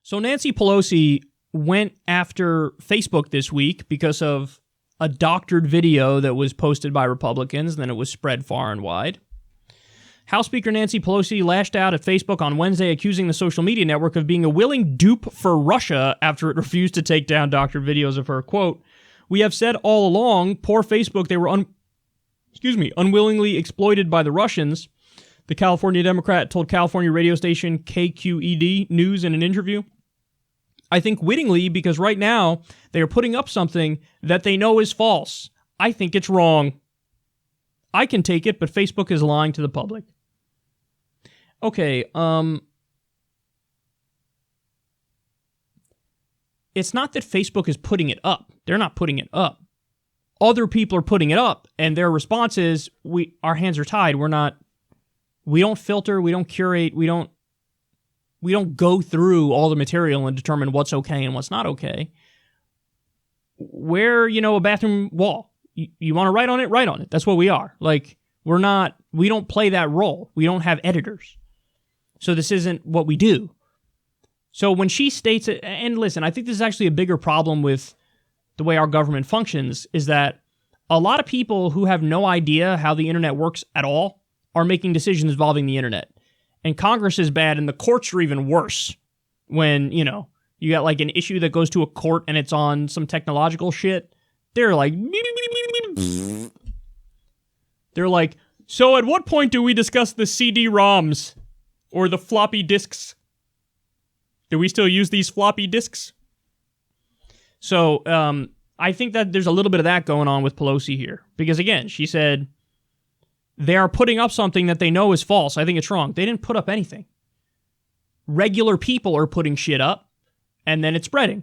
So Nancy Pelosi went after Facebook this week because of a doctored video that was posted by Republicans, and then it was spread far and wide. House Speaker Nancy Pelosi lashed out at Facebook on Wednesday, accusing the social media network of being a willing dupe for Russia after it refused to take down doctored videos of her. Quote, "We have said all along, poor Facebook, they were unwillingly exploited by the Russians," the California Democrat told California radio station KQED News in an interview. "I think wittingly, because right now they are putting up something that they know is false. I think it's wrong. I can take it, but Facebook is lying to the public." Okay, it's not that Facebook is putting it up. They're not putting it up. Other people are putting it up, and their response is, our hands are tied. We don't filter, we don't curate, we don't go through all the material and determine what's okay and what's not okay. We're, a bathroom wall. You want to write on it? Write on it. That's what we are. Like, we don't play that role. We don't have editors. So this isn't what we do. So when she states it, and listen, I think this is actually a bigger problem with the way our government functions, is that a lot of people who have no idea how the internet works at all are making decisions involving the internet. And Congress is bad, and the courts are even worse when, you got like an issue that goes to a court and it's on some technological shit. They're like, so at what point do we discuss the CD-ROMs or the floppy disks? Do we still use these floppy disks? So I think that there's a little bit of that going on with Pelosi here. Because again, she said they are putting up something that they know is false. I think it's wrong. They didn't put up anything. Regular people are putting shit up, and then it's spreading.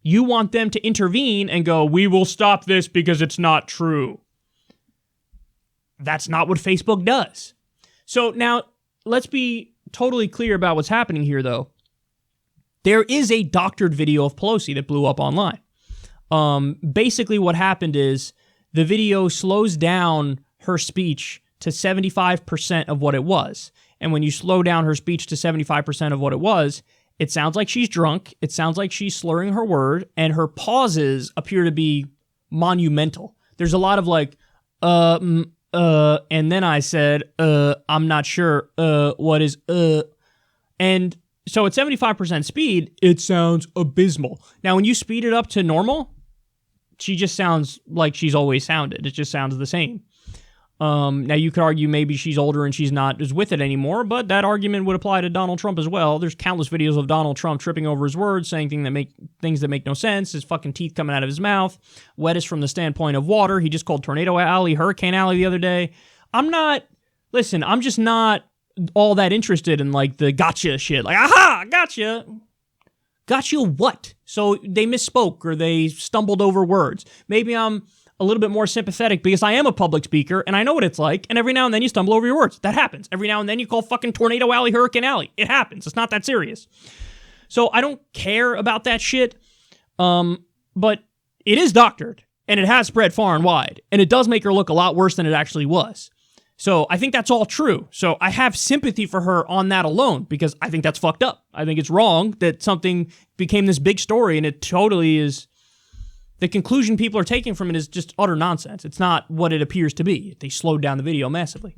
You want them to intervene and go, we will stop this because it's not true. That's not what Facebook does. So now, let's be totally clear about what's happening here, though. There is a doctored video of Pelosi that blew up online. Basically, what happened is the video slows down her speech to 75% of what it was. And when you slow down her speech to 75% of what it was, it sounds like she's drunk, it sounds like she's slurring her word, and her pauses appear to be monumental. There's a lot of like, and then I said, I'm not sure, what is, and so at 75% speed, it sounds abysmal. Now, when you speed it up to normal, she just sounds like she's always sounded. It just sounds the same. Now, you could argue maybe she's older and she's not as with it anymore, but that argument would apply to Donald Trump as well. There's countless videos of Donald Trump tripping over his words, saying things that make no sense, his fucking teeth coming out of his mouth, wettest from the standpoint of water. He just called Tornado Alley Hurricane Alley the other day. I'm just not all that interested in like the gotcha shit. Like, aha, gotcha. Gotcha what? So they misspoke or they stumbled over words. Maybe I'm a little bit more sympathetic because I am a public speaker and I know what it's like, and every now and then you stumble over your words. That happens. Every now and then you call fucking Tornado Alley Hurricane Alley. It happens. It's not that serious. So I don't care about that shit, but it is doctored, and it has spread far and wide, and it does make her look a lot worse than it actually was. So I think that's all true. So I have sympathy for her on that alone because I think that's fucked up. I think it's wrong that something became this big story, and it totally is. The conclusion people are taking from it is just utter nonsense. It's not what it appears to be. They slowed down the video massively.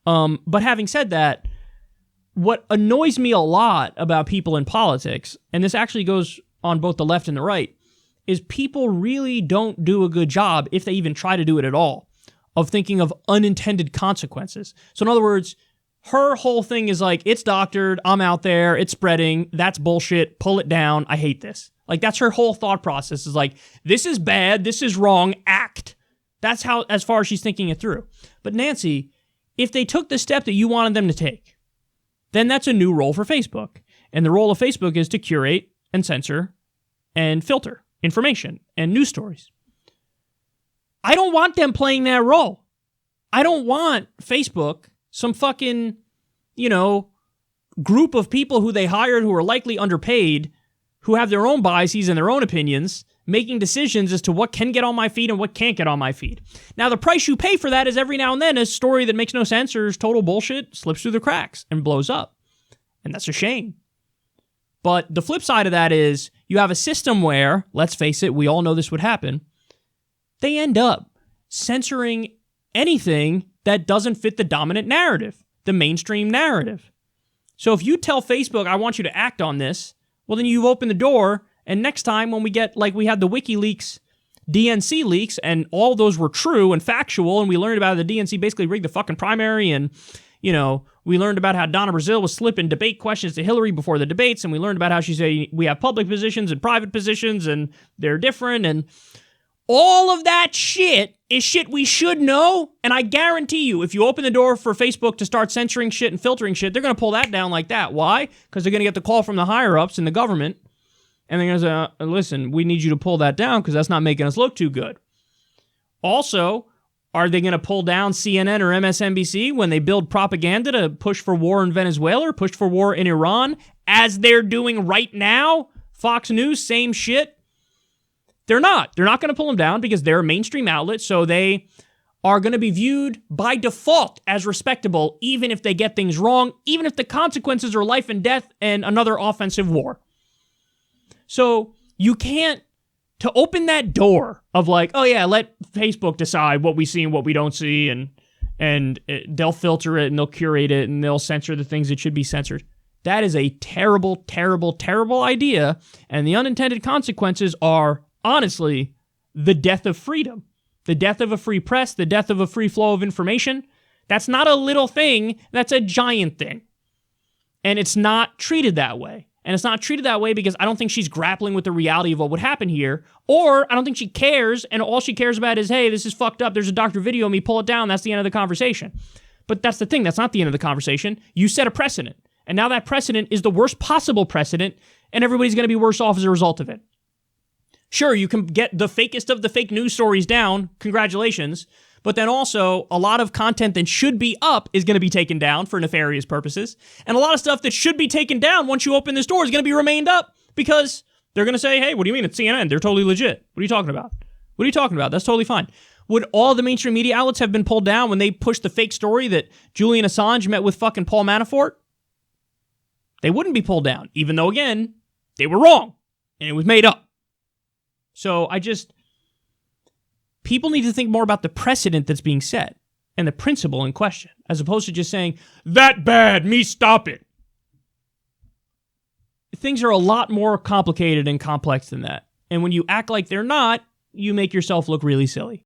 But having said that, what annoys me a lot about people in politics, and this actually goes on both the left and the right, is people really don't do a good job, if they even try to do it at all, of thinking of unintended consequences. So in other words, her whole thing is like, it's doctored, I'm out there, it's spreading, that's bullshit, pull it down, I hate this. Like, that's her whole thought process is like, this is bad, this is wrong, act. That's how, as far as she's thinking it through. But Nancy, if they took the step that you wanted them to take, then that's a new role for Facebook. And the role of Facebook is to curate and censor and filter information and news stories. I don't want them playing that role. I don't want Facebook, some fucking, group of people who they hired who are likely underpaid, who have their own biases and their own opinions, making decisions as to what can get on my feed and what can't get on my feed. Now, the price you pay for that is every now and then a story that makes no sense or is total bullshit slips through the cracks and blows up. And that's a shame. But the flip side of that is you have a system where, let's face it, we all know this would happen, they end up censoring anything that doesn't fit the dominant narrative, the mainstream narrative. So if you tell Facebook, I want you to act on this, well, then you've opened the door, and next time when we get, like we had the WikiLeaks DNC leaks, and all those were true and factual, and we learned about the DNC basically rigged the fucking primary, and, you know, we learned about how Donna Brazile was slipping debate questions to Hillary before the debates, and we learned about how she said we have public positions and private positions, and they're different, and all of that shit is shit we should know, and I guarantee you, if you open the door for Facebook to start censoring shit and filtering shit, they're going to pull that down like that. Why? Because they're going to get the call from the higher-ups in the government, and they're going to say, listen, we need you to pull that down because that's not making us look too good. Also, are they going to pull down CNN or MSNBC when they build propaganda to push for war in Venezuela or push for war in Iran, as they're doing right now? Fox News, same shit. They're not. They're not going to pull them down because they're a mainstream outlet, so they are going to be viewed by default as respectable, even if they get things wrong, even if the consequences are life and death and another offensive war. So you can't, to open that door of like, oh yeah, let Facebook decide what we see and what we don't see, and they'll filter it and they'll curate it and they'll censor the things that should be censored. That is a terrible, terrible, terrible idea, and the unintended consequences are, honestly, the death of freedom, the death of a free press, the death of a free flow of information. That's not a little thing, that's a giant thing. And it's not treated that way. And it's not treated that way because I don't think she's grappling with the reality of what would happen here, or I don't think she cares, and all she cares about is, hey, this is fucked up, there's a doctor video of me, pull it down, that's the end of the conversation. But that's the thing, that's not the end of the conversation. You set a precedent, and now that precedent is the worst possible precedent, and everybody's going to be worse off as a result of it. Sure, you can get the fakest of the fake news stories down, congratulations, but then also a lot of content that should be up is going to be taken down for nefarious purposes, and a lot of stuff that should be taken down once you open this door is going to be remained up because they're going to say, hey, what do you mean it's CNN? They're totally legit. What are you talking about? What are you talking about? That's totally fine. Would all the mainstream media outlets have been pulled down when they pushed the fake story that Julian Assange met with fucking Paul Manafort? They wouldn't be pulled down, even though, again, they were wrong, and it was made up. So people need to think more about the precedent that's being set and the principle in question, as opposed to just saying, that bad, me stop it. Things are a lot more complicated and complex than that. And when you act like they're not, you make yourself look really silly.